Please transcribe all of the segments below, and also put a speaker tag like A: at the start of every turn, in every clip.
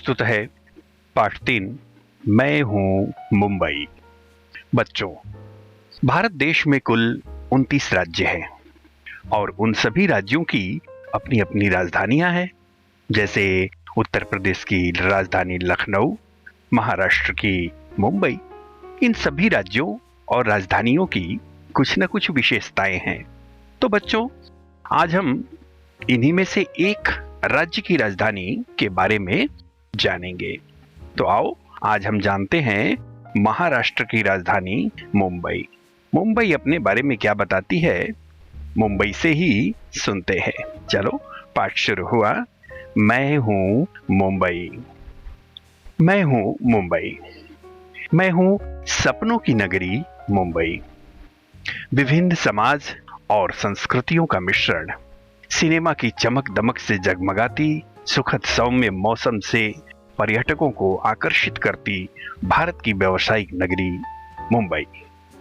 A: प्रस्तुत है पाठ 3। मैं हूं मुंबई। बच्चों, भारत देश में कुल 29 राज्य हैं और उन सभी राज्यों की अपनी अपनी राजधानियां हैं। जैसे उत्तर प्रदेश की राजधानी लखनऊ, महाराष्ट्र की मुंबई। इन सभी राज्यों और राजधानियों की कुछ न कुछ विशेषताएं हैं। तो बच्चों, आज हम इन्हीं में से एक राज्य की राजधानी के बारे में जानेंगे। तो आओ, आज हम जानते हैं महाराष्ट्र की राजधानी मुंबई। मुंबई अपने बारे में क्या बताती है, मुंबई से ही सुनते हैं। चलो, पाठ शुरू हुआ। मैं हूं मुंबई। मैं हूं मुंबई। मैं हूं सपनों की नगरी मुंबई। विभिन्न समाज और संस्कृतियों का मिश्रण, सिनेमा की चमक दमक से जगमगाती सुखद सौम्य मौसम से पर्यटकों को आकर्षित करती भारत की व्यावसायिक नगरी मुंबई।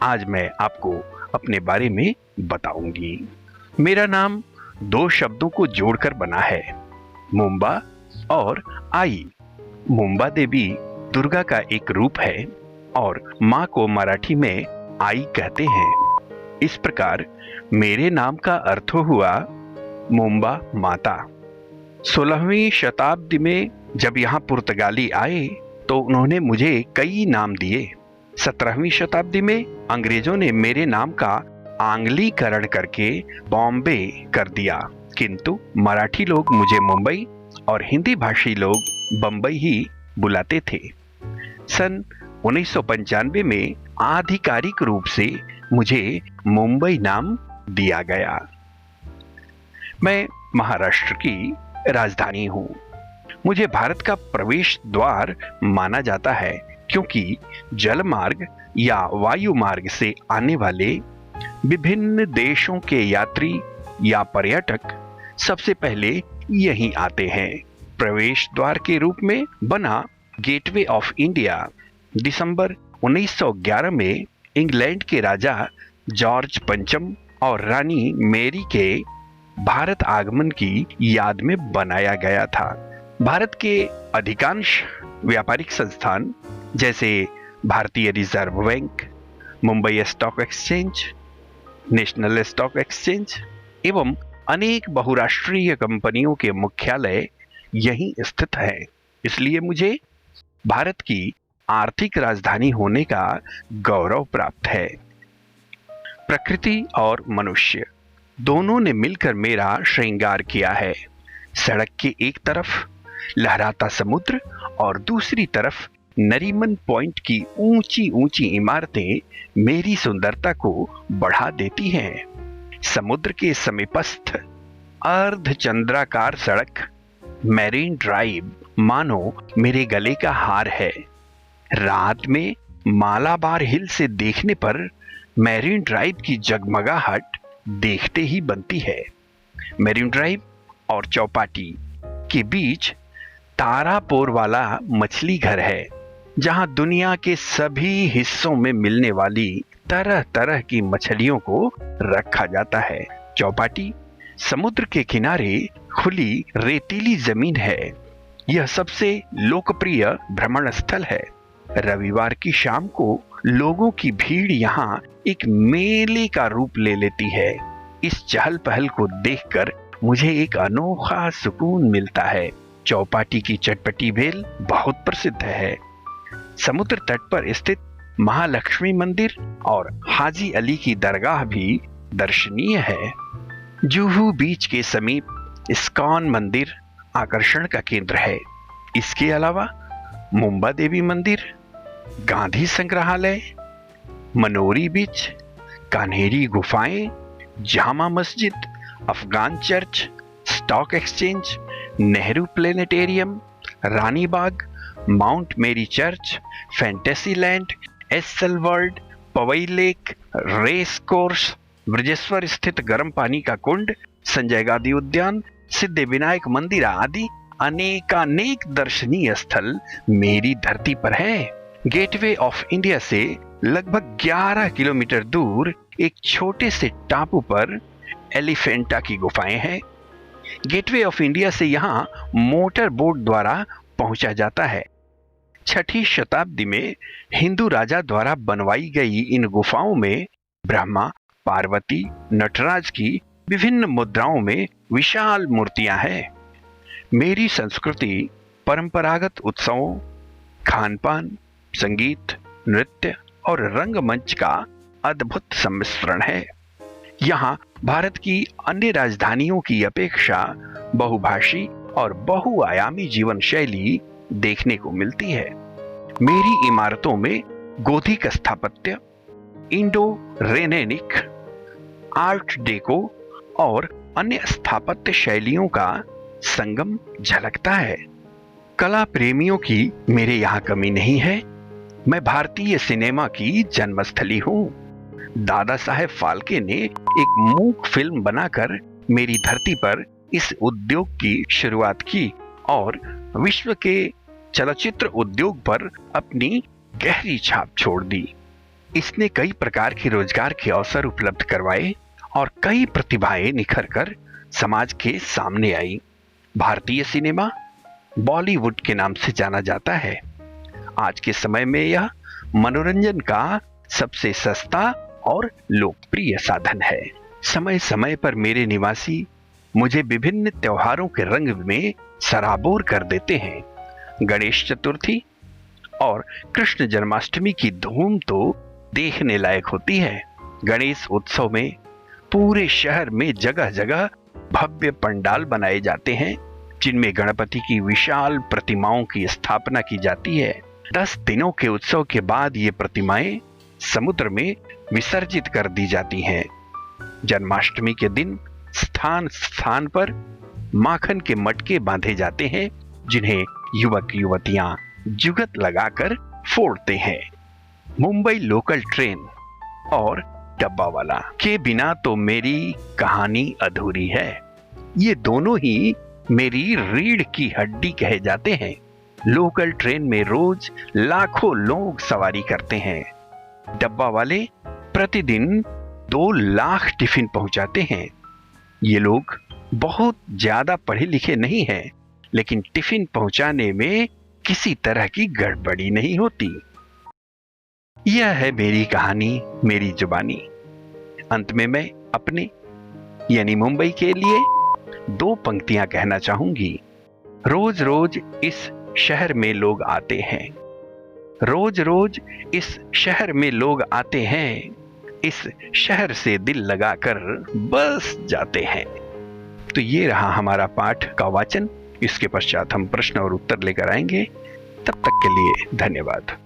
A: आज मैं आपको अपने बारे में बताऊंगी। मेरा नाम दो शब्दों को जोड़कर बना है, मुंबा और आई। मुंबा देवी दुर्गा का एक रूप है और मां को मराठी में आई कहते हैं। इस प्रकार मेरे नाम का अर्थ हुआ मुंबा माता। 16वीं शताब्दी में जब यहाँ पुर्तगाली आए तो उन्होंने मुझे कई नाम दिए। 17वीं शताब्दी में अंग्रेजों ने मेरे नाम का आंग्लीकरण करके बॉम्बे कर दिया, किंतु मराठी लोग मुझे मुंबई और हिंदी भाषी लोग बम्बई ही बुलाते थे। सन 1995 में आधिकारिक रूप से मुझे मुंबई नाम दिया गया। मैं महाराष्ट्र की राजधानी हूं। मुझे भारत का प्रवेश द्वार माना जाता है, क्योंकि जल मार्ग या वायु मार्ग से आने वाले विभिन्न देशों के यात्री या पर्यटक सबसे पहले यहीं आते हैं। प्रवेश द्वार के रूप में बना गेटवे ऑफ इंडिया दिसंबर 1911 में इंग्लैंड के राजा जॉर्ज पंचम और रानी मैरी के भारत आगमन की याद में बनाया गया था। भारत के अधिकांश व्यापारिक संस्थान जैसे भारतीय reserve bank, Mumbai stock exchange, national stock exchange एवं अनेक बहुराष्ट्रीय कंपनियों के मुख्यालय यहीं स्थित हैं। इसलिए मुझे भारत की आर्थिक राजधानी होने का गौरव प्राप्त है। प्रकृति और मनुष्य दोनों ने मिलकर मेरा श्रृंगार किया है। सड़क के एक तरफ लहराता समुद्र और दूसरी तरफ नरीमन पॉइंट की ऊंची ऊंची इमारतें मेरी सुंदरता को बढ़ा देती हैं। समुद्र के समीपस्थ अर्धचंद्राकार सड़क मैरीन ड्राइव मानो मेरे गले का हार है। रात में मालाबार हिल से देखने पर मैरीन ड्राइव की जगमगाहट देखते ही बनती है। मैरीन ड्राइव और चौपाटी के बीच तारापोर वाला मछली घर है, जहां दुनिया के सभी हिस्सों में मिलने वाली तरह तरह की मछलियों को रखा जाता है। चौपाटी समुद्र के किनारे खुली रेतीली जमीन है। यह सबसे लोकप्रिय भ्रमण स्थल है। रविवार की शाम को लोगों की भीड़ यहाँ एक मेले का रूप ले लेती है। इस चहल पहल को देखकर मुझे एक अनोखा सुकून मिलता है। चौपाटी की चटपटी भेल बहुत प्रसिद्ध है। समुद्र तट पर स्थित महालक्ष्मी मंदिर और हाजी अली की दरगाह भी दर्शनीय है। जुहू बीच के समीप इस्कॉन मंदिर आकर्षण का केंद्र है। इसके अलावा मुंबा देवी मंदिर, गांधी संग्रहालय, मनोरी बीच, कान्हेरी गुफाएं, Jama Masjid, Afghan church, stock exchange, Nehru planetarium, Rani Bagh, Mount Mary church, fantasy land, Essel World, Powai lake, race course, Brajeshwar स्थित गर्म पानी का कुंड, संजय गांधी उद्यान, सिद्धिविनायक मंदिर आदि अनेकानेक दर्शनीय स्थल मेरी धरती पर है। गेटवे ऑफ इंडिया से लगभग 11 किलोमीटर दूर एक छोटे से टापू पर एलिफेंटा की गुफाएं हैं। गेटवे ऑफ इंडिया से यहाँ मोटर बोट द्वारा पहुंचा जाता है। 6ठी शताब्दी में हिंदू राजा द्वारा बनवाई गई इन गुफाओं में ब्रह्मा, पार्वती, नटराज की विभिन्न मुद्राओं में विशाल मूर्तियां हैं। मेरी संस्कृति परंपरागत उत्सवों, खान-पान, संगीत, नृत्य और रंगमंच का अद्भुत सम्मिश्रण है। यहाँ भारत की अन्य राजधानियों की अपेक्षा बहुभाषी और बहुआयामी जीवन शैली देखने को मिलती है। मेरी इमारतों में गोथिक स्थापत्य, इंडो रेनेनिक, आर्ट डेको और अन्य स्थापत्य शैलियों का संगम झलकता है। कला प्रेमियों की मेरे यहाँ कमी नहीं है। मैं भारतीय सिनेमा की जन्मस्थली हूँ। दादा साहेब फाल्के ने एक मूक फिल्म बनाकर मेरी धरती पर इस उद्योग की शुरुआत की और विश्व के चलचित्र उद्योग पर अपनी गहरी छाप छोड़ दी। इसने कई प्रकार के रोजगार के अवसर उपलब्ध करवाए और कई प्रतिभाएं निखर कर समाज के सामने आई। भारतीय सिनेमा बॉलीवुड के नाम से जाना जाता है। आज के समय में यह मनोरंजन का सबसे सस्ता और लोकप्रिय साधन है। समय समय पर मेरे निवासी मुझे विभिन्न त्योहारों के रंग में सराबोर कर देते हैं। गणेश चतुर्थी और कृष्ण जन्माष्टमी की धूम तो देखने लायक होती है। गणेश उत्सव में पूरे शहर में जगह जगह भव्य पंडाल बनाए जाते हैं, जिनमें गणपति की विशाल प्रतिमाओं की स्थापना की जाती है। 10 दिनों के उत्सव के बाद ये प्रतिमाएं समुद्र में विसर्जित कर दी जाती हैं। जन्माष्टमी के दिन स्थान स्थान पर माखन के मटके बांधे जाते हैं, जिन्हें युवक युवतियां जुगत लगाकर फोड़ते हैं। मुंबई लोकल ट्रेन और डब्बा वाला के बिना तो मेरी कहानी अधूरी है। ये दोनों ही मेरी रीढ़ की हड्डी कहे जाते हैं। लोकल ट्रेन में रोज लाखों लोग सवारी करते हैं। डब्बा वाले प्रतिदिन 2 लाख टिफिन पहुंचाते हैं। ये लोग बहुत ज्यादा पढ़े लिखे नहीं हैं, लेकिन टिफिन पहुंचाने में किसी तरह की गड़बड़ी नहीं होती। यह है मेरी कहानी, मेरी जुबानी। अंत में मैं अपने यानी मुंबई के लिए 2 पंक्तियां कहना चाहूंगी। रोज रोज इस शहर में लोग आते हैं, रोज रोज इस शहर में लोग आते हैं, इस शहर से दिल लगाकर बस जाते हैं। तो ये रहा हमारा पाठ का वाचन। इसके पश्चात हम प्रश्न और उत्तर लेकर आएंगे। तब तक के लिए धन्यवाद।